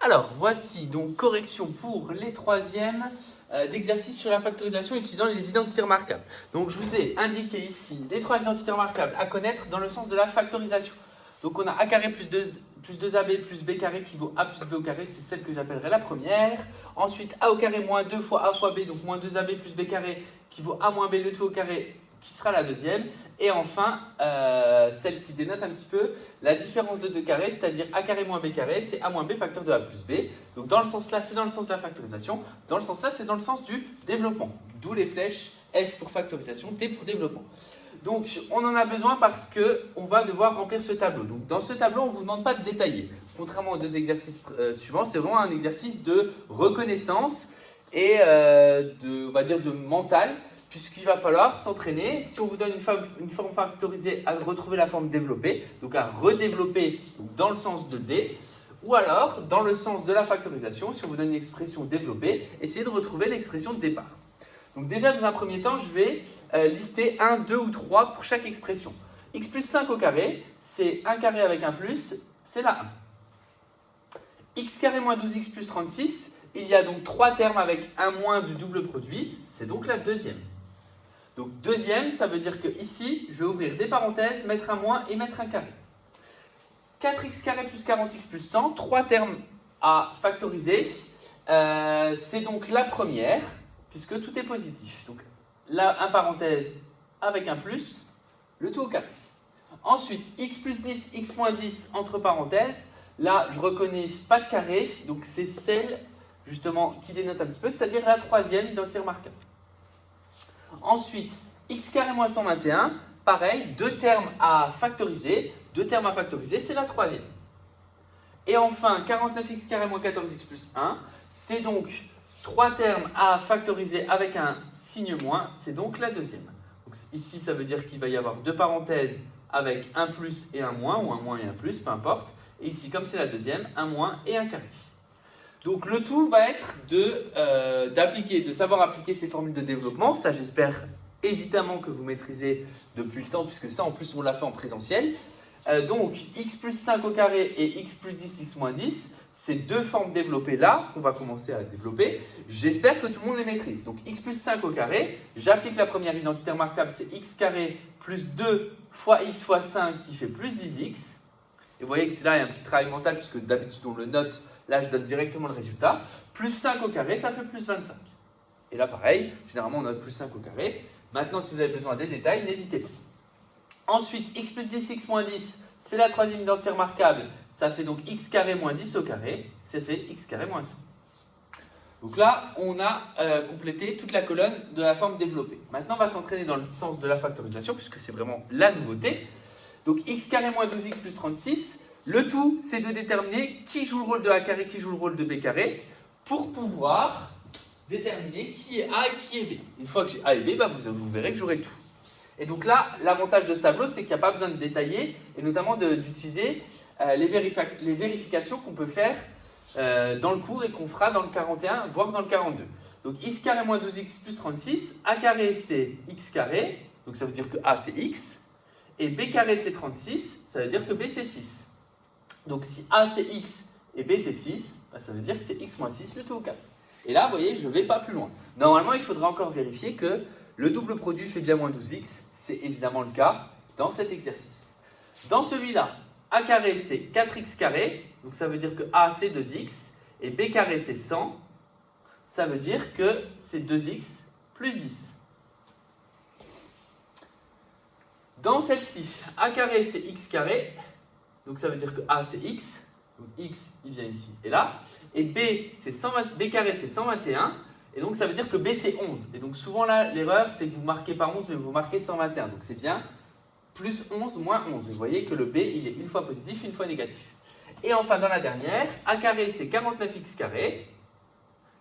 Alors, voici donc correction pour les troisièmes d'exercice sur la factorisation utilisant les identités remarquables. Donc, je vous ai indiqué ici les trois identités remarquables à connaître dans le sens de la factorisation. Donc, on a a carré plus 2ab plus b carré qui vaut a plus b au carré, c'est celle que j'appellerai la première. Ensuite, a au carré moins 2 fois a fois b, donc moins 2ab plus b carré qui vaut a moins b le tout au carré, qui sera la deuxième. Et enfin, celle qui dénote un petit peu la différence de 2 carrés, c'est-à-dire a carré moins b carré, c'est a moins b facteur de a plus b. Donc dans le sens là, c'est dans le sens de la factorisation. Dans le sens là, c'est dans le sens du développement. D'où les flèches F pour factorisation, D pour développement. Donc on en a besoin parce qu'on va devoir remplir ce tableau. Donc dans ce tableau, on ne vous demande pas de détailler. Contrairement aux deux exercices suivants, c'est vraiment un exercice de reconnaissance et on va dire de mental, puisqu'il va falloir s'entraîner. Si on vous donne une forme factorisée, à retrouver la forme développée, donc à redévelopper dans le sens de D, ou alors dans le sens de la factorisation, si on vous donne une expression développée, essayez de retrouver l'expression de départ. Donc déjà, dans un premier temps, je vais lister 1, 2 ou 3 pour chaque expression. X plus 5 au carré, c'est 1 carré avec 1 plus, c'est la 1. X carré moins 12x plus 36, il y a donc 3 termes avec 1 moins du double produit, c'est donc la deuxième. Donc deuxième, ça veut dire que ici, je vais ouvrir des parenthèses, mettre un moins et mettre un carré. 4x carré plus 40x plus 100, 3 termes à factoriser, c'est donc la première, puisque tout est positif. Donc là, un parenthèse avec un plus, le tout au carré. Ensuite, x plus 10, x moins 10, entre parenthèses, là, je reconnais pas de carré, donc c'est celle, justement, qui dénote un petit peu, c'est-à-dire la troisième identité remarquable. Ensuite, x carré moins 121, pareil, deux termes à factoriser, c'est la troisième. Et enfin, 49x carré moins 14x plus 1, c'est donc 3 termes à factoriser avec un signe moins, c'est donc la deuxième. Donc ici, ça veut dire qu'il va y avoir deux parenthèses avec un plus et un moins, ou un moins et un plus, peu importe. Et ici, comme c'est la deuxième, un moins et un carré. Donc le tout va être de savoir appliquer ces formules de développement. Ça, j'espère évidemment que vous maîtrisez depuis le temps, puisque ça, en plus, on l'a fait en présentiel. Donc, x plus 5 au carré et x plus 10, x moins 10, ces deux formes développées là, qu'on va commencer à développer. J'espère que tout le monde les maîtrise. Donc, x plus 5 au carré, j'applique la première identité remarquable, c'est x carré plus 2 fois x fois 5 qui fait plus 10x. Et vous voyez que c'est là, il y a un petit travail mental, puisque d'habitude, on le note. Là, je donne directement le résultat. Plus 5 au carré, ça fait plus 25. Et là, pareil, généralement, on note plus 5 au carré. Maintenant, si vous avez besoin des détails, n'hésitez pas. Ensuite, x plus 10, x moins 10, c'est la troisième identité remarquable. Ça fait donc x carré moins 10 au carré. C'est fait x carré moins 100. Donc là, on a complété toute la colonne de la forme développée. Maintenant, on va s'entraîner dans le sens de la factorisation, puisque c'est vraiment la nouveauté. Donc, x carré moins 12x plus 36. Le tout, c'est de déterminer qui joue le rôle de a carré, qui joue le rôle de b carré, pour pouvoir déterminer qui est a et qui est b. Une fois que j'ai a et b, vous verrez que j'aurai tout. Et donc là, l'avantage de ce tableau, c'est qu'il n'y a pas besoin de détailler, et notamment d'utiliser les vérifications qu'on peut faire dans le cours et qu'on fera dans le 41, voire dans le 42. Donc x carré moins 12x plus 36, a carré c'est x carré, donc ça veut dire que a c'est x, et b carré c'est 36, ça veut dire que b c'est 6. Donc si A c'est x et B c'est 6, ça veut dire que c'est x moins 6 le tout au carré. Et là, vous voyez, je ne vais pas plus loin. Normalement, il faudra encore vérifier que le double produit fait bien moins 12x. C'est évidemment le cas dans cet exercice. Dans celui-là, A carré c'est 4x carré, donc ça veut dire que A c'est 2x, et B carré c'est 100, ça veut dire que c'est 2x plus 10. Dans celle-ci, A carré c'est x carré, donc ça veut dire que A c'est x, donc x il vient ici et là, et B carré c'est 121, et donc ça veut dire que B c'est 11. Et donc souvent là l'erreur c'est que vous marquez pas 11 mais vous marquez 121, donc c'est bien plus 11 moins 11. Et vous voyez que le B il est une fois positif, une fois négatif. Et enfin dans la dernière, A carré c'est 49x carré,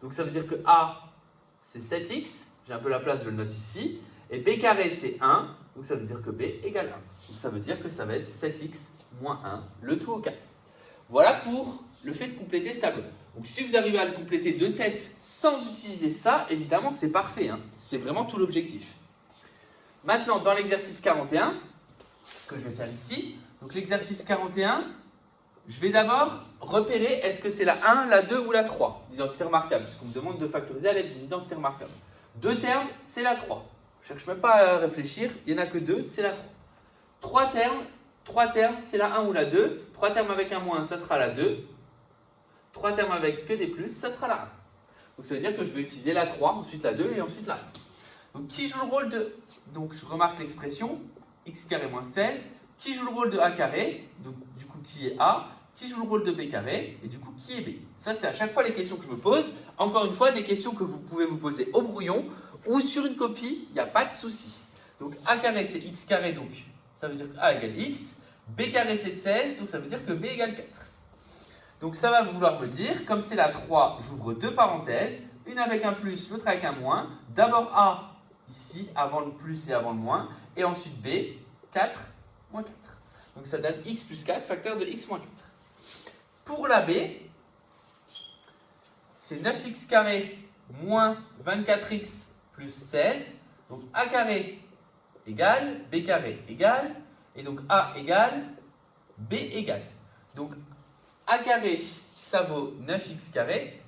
donc ça veut dire que A c'est 7x, j'ai un peu la place, je le note ici, et B carré c'est 1, donc ça veut dire que B égale 1. Donc ça veut dire que ça va être 7x moins 1, le tout au carré. Voilà pour le fait de compléter ce tableau. Donc si vous arrivez à le compléter de tête sans utiliser ça, évidemment c'est parfait, hein. C'est vraiment tout l'objectif. Maintenant, dans l'exercice 41, que je vais faire ici, donc l'exercice 41, je vais d'abord repérer est-ce que c'est la 1, la 2 ou la 3, l'identité remarquable, puisqu'on me demande de factoriser à l'aide d'une identité remarquable. Deux termes, c'est la 3. Je ne cherche même pas à réfléchir, il n'y en a que deux, c'est la 3. Trois termes, c'est la 1 ou la 2. Trois termes avec un moins, ça sera la 2. Trois termes avec que des plus, ça sera la 1. Donc ça veut dire que je vais utiliser la 3, ensuite la 2 et ensuite la 1. Donc qui joue le rôle de... Donc je remarque l'expression x carré moins 16. Qui joue le rôle de a carré, donc du coup qui est a. Qui joue le rôle de b carré, et du coup qui est b. Ça c'est à chaque fois les questions que je me pose. Encore une fois, des questions que vous pouvez vous poser au brouillon ou sur une copie, il n'y a pas de souci. Donc a carré c'est x carré, donc ça veut dire que a égale x. B carré c'est 16, donc ça veut dire que b égale 4. Donc ça va vouloir me dire, comme c'est la 3, j'ouvre deux parenthèses, une avec un plus, l'autre avec un moins. D'abord a, ici, avant le plus et avant le moins, et ensuite b, 4, moins 4. Donc ça donne x plus 4, facteur de x moins 4. Pour la b, c'est 9x carré moins 24x plus 16. Donc a carré égale, b carré égale, et donc a égale, b égale. Donc a carré, ça vaut 9x carré,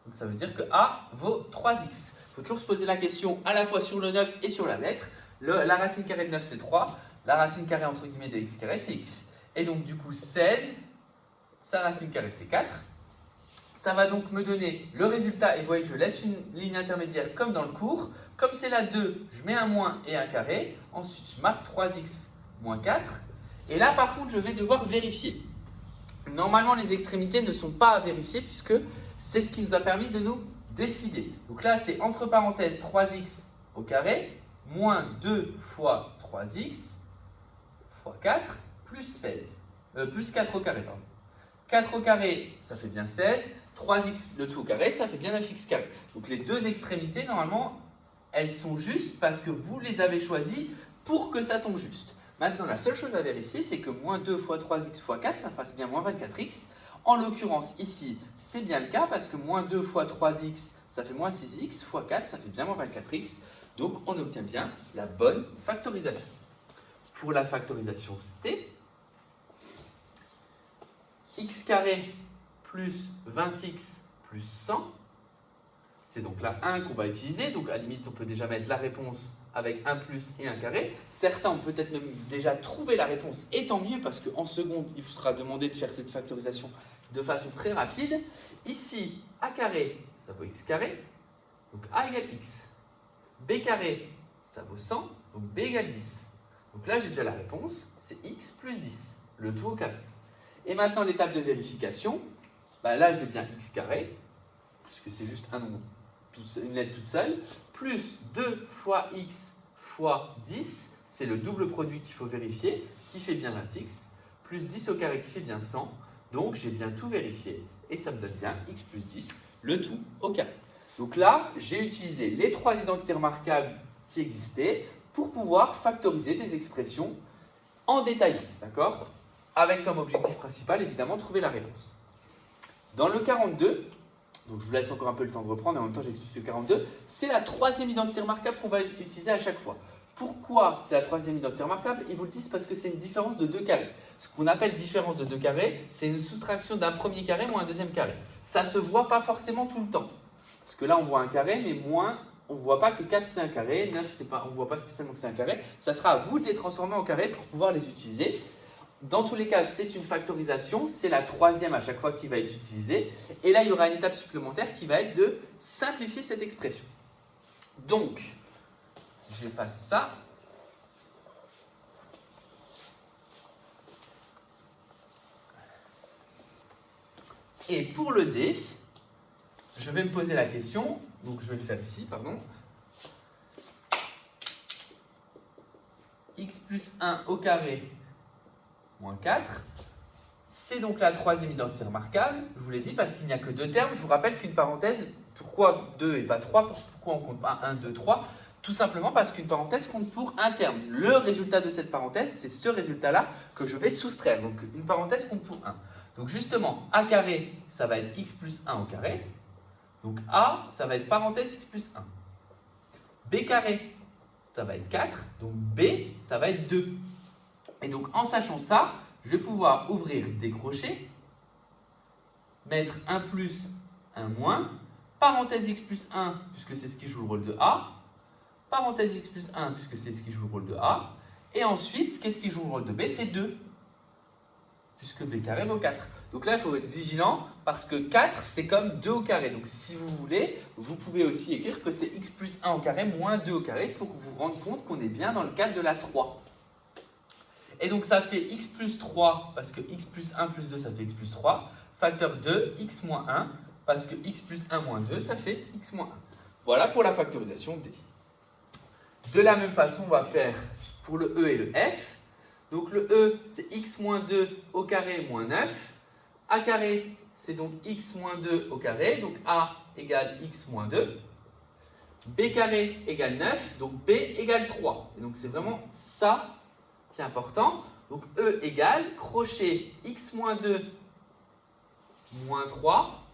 donc ça veut dire que a vaut 3x. Il faut toujours se poser la question à la fois sur le 9 et sur la lettre. La racine carrée de 9 c'est 3, la racine carrée entre guillemets de x carré c'est x. Et donc du coup 16, sa racine carrée c'est 4. Ça va donc me donner le résultat, et vous voyez que je laisse une ligne intermédiaire comme dans le cours. Comme c'est la 2, je mets un moins et un carré. Ensuite, je marque 3x moins 4. Et là, par contre, je vais devoir vérifier. Normalement, les extrémités ne sont pas à vérifier puisque c'est ce qui nous a permis de nous décider. Donc là, c'est entre parenthèses 3x au carré moins 2 fois 3x fois 4 plus 16. Plus 4 au carré, pardon. 4 au carré, ça fait bien 16. 3x le tout au carré, ça fait bien 9x carré. Donc les deux extrémités, normalement, elles sont justes parce que vous les avez choisies pour que ça tombe juste. Maintenant, la seule chose à vérifier, c'est que moins 2 fois 3x fois 4, ça fasse bien moins 24x. En l'occurrence, ici, c'est bien le cas parce que moins 2 fois 3x, ça fait moins 6x, fois 4, ça fait bien moins 24x. Donc, on obtient bien la bonne factorisation. Pour la factorisation C, x carré plus 20x plus 100, c'est donc la 1 qu'on va utiliser. Donc, à la limite, on peut déjà mettre la réponse avec 1 plus et 1 carré. Certains ont peut-être même déjà trouvé la réponse, et tant mieux, parce qu'en seconde, il vous sera demandé de faire cette factorisation de façon très rapide. Ici, a carré, ça vaut x carré, donc a égale x. B carré, ça vaut 100, donc b égale 10. Donc là, j'ai déjà la réponse, c'est x plus 10, le tout au carré. Et maintenant, l'étape de vérification, là, j'ai bien x carré, puisque c'est juste un nombre, une lettre toute seule, plus 2 fois x fois 10, c'est le double produit qu'il faut vérifier, qui fait bien 20x, plus 10 au carré qui fait bien 100, donc j'ai bien tout vérifié, et ça me donne bien x plus 10, le tout au carré. Donc là, j'ai utilisé les trois identités remarquables qui existaient pour pouvoir factoriser des expressions en détaillant, d'accord? Avec comme objectif principal, évidemment, trouver la réponse. Dans le 42, donc je vous laisse encore un peu le temps de reprendre, et en même temps j'explique le 42, c'est la troisième identité remarquable qu'on va utiliser à chaque fois. Pourquoi c'est la troisième identité remarquable? Ils vous le disent parce que c'est une différence de 2 carrés. Ce qu'on appelle différence de 2 carrés, c'est une soustraction d'un premier carré moins un deuxième carré. Ça ne se voit pas forcément tout le temps. Parce que là on voit un carré, mais moins, on ne voit pas que 4 c'est un carré, 9 on ne voit pas spécialement que c'est un carré. Ça sera à vous de les transformer en carré pour pouvoir les utiliser. Dans tous les cas, c'est une factorisation, c'est la troisième à chaque fois qui va être utilisée. Et là, il y aura une étape supplémentaire qui va être de simplifier cette expression. Donc, j'efface ça. Et pour le D, je vais me poser la question, donc je vais le faire ici, pardon. X plus 1 au carré moins 4, c'est donc la troisième identité remarquable, je vous l'ai dit, parce qu'il n'y a que deux termes. Je vous rappelle qu'une parenthèse, pourquoi 2 et pas 3, pourquoi on ne compte pas 1, 2, 3? Tout simplement parce qu'une parenthèse compte pour un terme. Le résultat de cette parenthèse, c'est ce résultat-là que je vais soustraire. Donc une parenthèse compte pour 1. Donc justement, a carré, ça va être x plus 1 au carré. Donc a, ça va être parenthèse x plus 1. B carré, ça va être 4. Donc B, ça va être 2. Et donc, en sachant ça, je vais pouvoir ouvrir des crochets, mettre un plus, un moins, parenthèse x plus 1, puisque c'est ce qui joue le rôle de A, parenthèse x plus 1, puisque c'est ce qui joue le rôle de A, et ensuite, qu'est-ce qui joue le rôle de B? C'est 2, puisque b carré vaut 4. Donc là, il faut être vigilant, parce que 4, c'est comme 2 au carré. Donc si vous voulez, vous pouvez aussi écrire que c'est x plus 1 au carré moins 2 au carré, pour vous rendre compte qu'on est bien dans le cadre de la 3. Et donc ça fait x plus 3, parce que x plus 1 plus 2, ça fait x plus 3, facteur 2, x moins 1, parce que x plus 1 moins 2, ça fait x moins 1. Voilà pour la factorisation D. De la même façon, on va faire pour le E et le F. Donc le E, c'est x moins 2 au carré moins 9. A carré, c'est donc x moins 2 au carré. Donc A égale x moins 2. B carré égale 9. Donc B égale 3. Et donc c'est vraiment ça qui est important. Donc E égale crochet x moins 2 moins 3,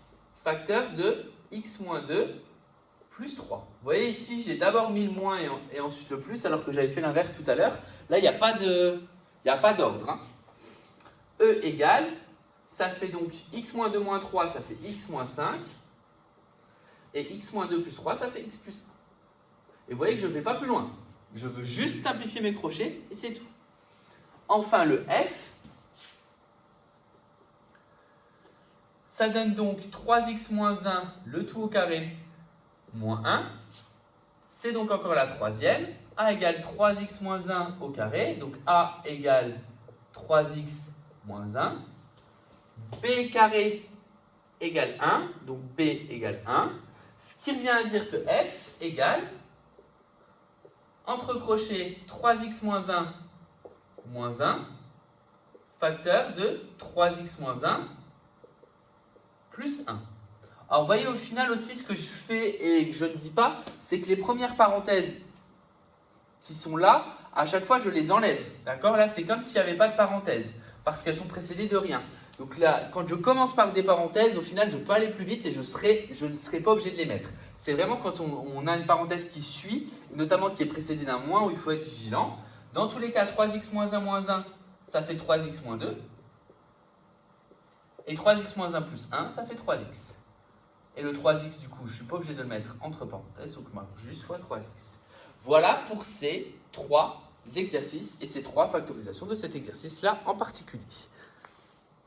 facteur de x moins 2 plus 3. Vous voyez ici, j'ai d'abord mis le moins et ensuite le plus, alors que j'avais fait l'inverse tout à l'heure. Là, il n'y a pas d'ordre. Hein. E égale, ça fait donc x moins 2 moins 3, ça fait x moins 5. Et x moins 2 plus 3, ça fait x plus 1. Et vous voyez que je ne vais pas plus loin. Je veux juste simplifier mes crochets et c'est tout. Enfin, le F, ça donne donc 3x moins 1, le tout au carré, moins 1. C'est donc encore la troisième. A égale 3x moins 1 au carré. Donc A égale 3x moins 1. B carré égale 1. Donc B égale 1. Ce qui revient à dire que F égale, entre crochets, 3x moins 1 moins 1, facteur de 3x moins 1 plus 1. Alors, vous voyez au final aussi ce que je fais et que je ne dis pas, c'est que les premières parenthèses qui sont là, à chaque fois je les enlève. D'accord? Là, c'est comme s'il n'y avait pas de parenthèses, parce qu'elles sont précédées de rien. Donc là, quand je commence par des parenthèses, au final, je peux aller plus vite et je ne serai pas obligé de les mettre. C'est vraiment quand on a une parenthèse qui suit, notamment qui est précédée d'un moins, où il faut être vigilant. Dans tous les cas, 3x moins 1 moins 1, ça fait 3x moins 2. Et 3x moins 1 plus 1, ça fait 3x. Et le 3x, du coup, je ne suis pas obligé de le mettre entre parenthèses, donc juste fois 3x. Voilà pour ces 3 exercices et ces 3 factorisations de cet exercice-là en particulier.